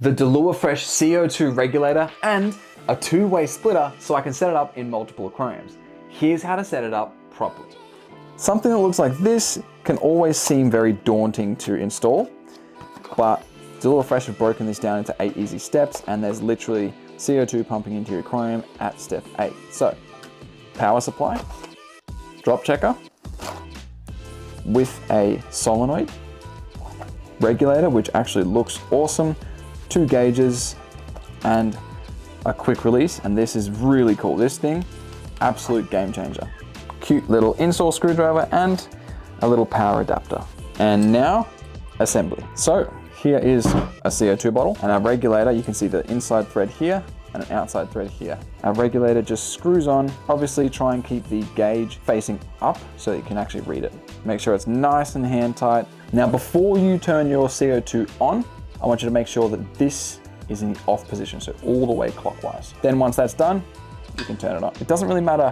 the DALUA Fresh CO2 Regulator, and a two-way splitter so I can set it up in multiple aquariums. Here's how to set it up properly. Something that looks like this can always seem very daunting to install, but DALUA Fresh have broken this down into 8 easy steps, and there's literally CO2 pumping into your aquarium at step 8. So, power supply, drop checker, with a solenoid, regulator, which actually looks awesome, 2 gauges, and a quick release, and this is really cool. This thing, absolute game changer. Cute little install screwdriver and a little power adapter. And now, assembly. So here is a CO2 bottle and our regulator. You can see the inside thread here and an outside thread here. Our regulator just screws on. Obviously try and keep the gauge facing up so that you can actually read it. Make sure it's nice and hand tight. Now before you turn your CO2 on, I want you to make sure that this is in the off position, so all the way clockwise. Then once that's done, you can turn it on. It doesn't really matter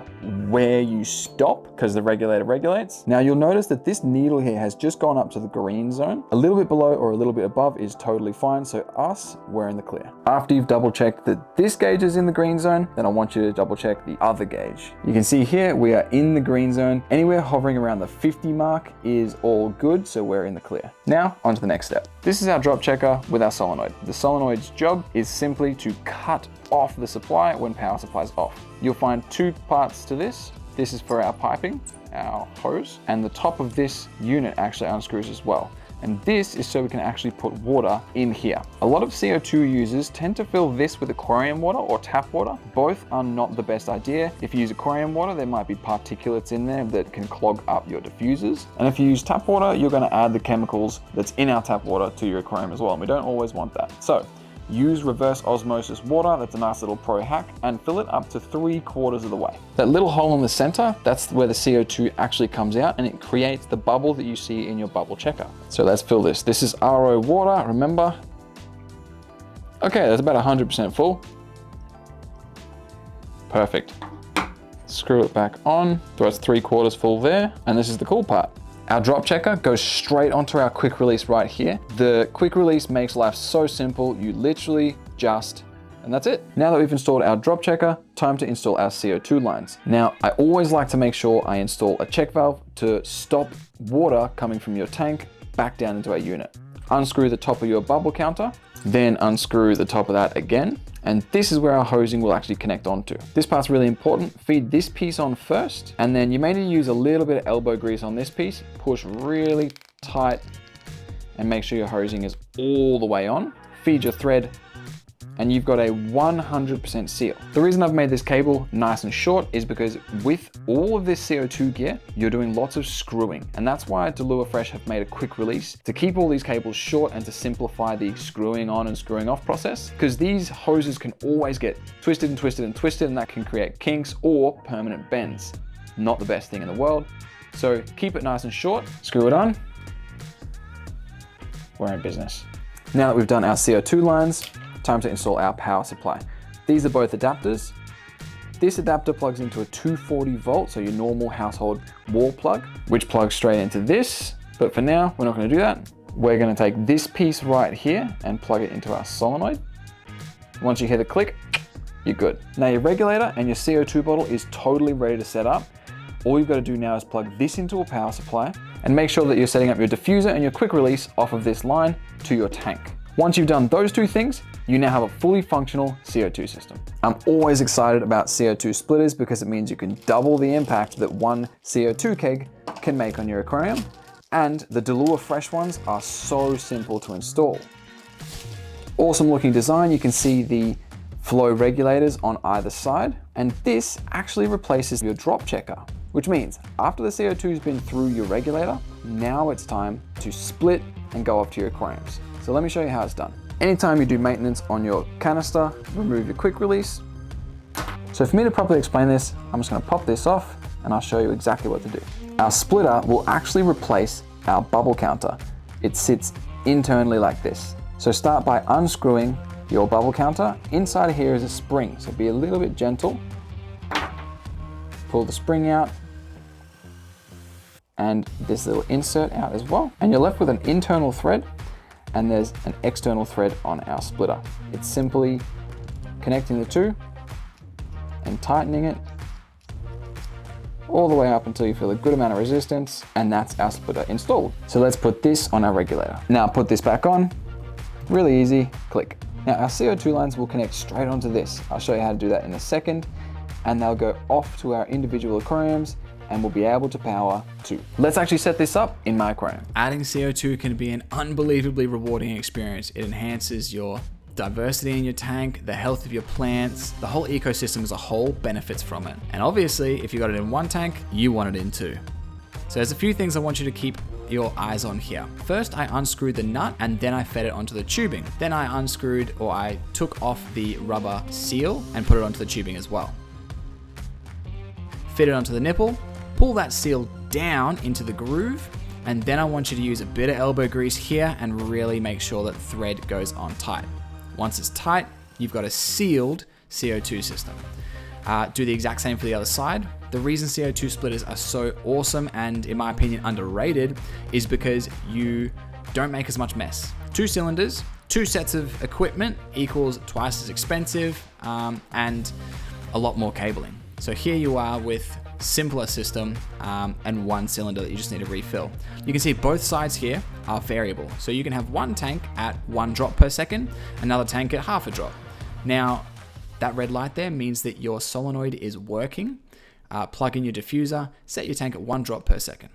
where you stop because the regulator regulates. Now you'll notice that this needle here has just gone up to the green zone. A little bit below or a little bit above is totally fine. So us, we're in the clear. After you've double checked that this gauge is in the green zone, then I want you to double check the other gauge. You can see here, we are in the green zone. Anywhere hovering around the 50 mark is all good. So we're in the clear. Now on to the next step. This is our drop checker with our solenoid. The solenoid's job is simply to cut off the supply when power supply is off. You'll find 2 parts to this. This is for our piping, our hose, and the top of this unit actually unscrews as well. And this is so we can actually put water in here. A lot of CO2 users tend to fill this with aquarium water or tap water. Both are not the best idea. If you use aquarium water, there might be particulates in there that can clog up your diffusers. And if you use tap water, you're going to add the chemicals that's in our tap water to your aquarium as well. And we don't always want that. So use reverse osmosis water, that's a nice little pro hack, and fill it up to 3/4 of the way. That little hole in the center, that's where the CO2 actually comes out and it creates the bubble that you see in your bubble checker. So let's fill this. This is RO water, remember? Okay, that's about 100% full. Perfect. Screw it back on, so it's 3/4 full there, and this is the cool part. Our drop checker goes straight onto our quick release right here. The quick release makes life so simple. You literally just, and that's it. Now that we've installed our drop checker, time to install our CO2 lines. Now, I always like to make sure I install a check valve to stop water coming from your tank back down into our unit. Unscrew the top of your bubble counter, then unscrew the top of that again. And this is where our hosing will actually connect onto. This part's really important. Feed this piece on first, and then you may need to use a little bit of elbow grease on this piece. Push really tight and make sure your hosing is all the way on. Feed your thread, and you've got a 100% seal. The reason I've made this cable nice and short is because with all of this CO2 gear, you're doing lots of screwing. And that's why DALUA Fresh have made a quick release to keep all these cables short and to simplify the screwing on and screwing off process. Because these hoses can always get twisted and twisted and twisted, and that can create kinks or permanent bends. Not the best thing in the world. So keep it nice and short, screw it on. We're in business. Now that we've done our CO2 lines, time to install our power supply. These are both adapters. This adapter plugs into a 240 volt, so your normal household wall plug, which plugs straight into this. But for now, we're not going to do that. We're going to take this piece right here and plug it into our solenoid. Once you hear the click, you're good. Now your regulator and your CO2 bottle is totally ready to set up. All you've got to do now is plug this into a power supply and make sure that you're setting up your diffuser and your quick release off of this line to your tank. Once you've done those 2 things, you now have a fully functional CO2 system. I'm always excited about CO2 splitters because it means you can double the impact that one CO2 keg can make on your aquarium. And the DALUA Fresh ones are so simple to install. Awesome looking design. You can see the flow regulators on either side. And this actually replaces your drop checker, which means after the CO2 has been through your regulator, now it's time to split and go off to your aquariums. So let me show you how it's done. Anytime you do maintenance on your canister, remove your quick release. So for me to properly explain this, I'm just going to pop this off and I'll show you exactly what to do. Our splitter will actually replace our bubble counter. It sits internally like this. So start by unscrewing your bubble counter. Inside of here is a spring, so be a little bit gentle. Pull the spring out and this little insert out as well. And you're left with an internal thread. and there's an external thread on our splitter. It's simply connecting the two and tightening it all the way up until you feel a good amount of resistance, and that's our splitter installed. So let's put this on our regulator. Now put this back on, really easy, click. Now our CO2 lines will connect straight onto this. I'll show you how to do that in a second, and they'll go off to our individual aquariums and we'll be able to power two. Let's actually set this up in my aquarium. Adding CO2 can be an unbelievably rewarding experience. It enhances your diversity in your tank, the health of your plants, the whole ecosystem as a whole benefits from it. And obviously, if you got it in one tank, you want it in two. So there's a few things I want you to keep your eyes on here. First, I unscrewed the nut and then I fed it onto the tubing. Then I unscrewed, or I took off the rubber seal and put it onto the tubing as well. Fit it onto the nipple, pull that seal down into the groove, and then I want you to use a bit of elbow grease here and really make sure that thread goes on tight. Once it's tight, you've got a sealed CO2 system. Do the exact same for the other side. The reason CO2 splitters are so awesome and, in my opinion, underrated is because you don't make as much mess. 2 cylinders, 2 sets of equipment equals twice as expensive and a lot more cabling. So here you are with simpler system and 1 cylinder that you just need to refill. You can see both sides here are variable. So you can have one tank at 1 drop per second, another tank at half a drop. Now, that red light there means that your solenoid is working. Plug in your diffuser, set your tank at 1 drop per second.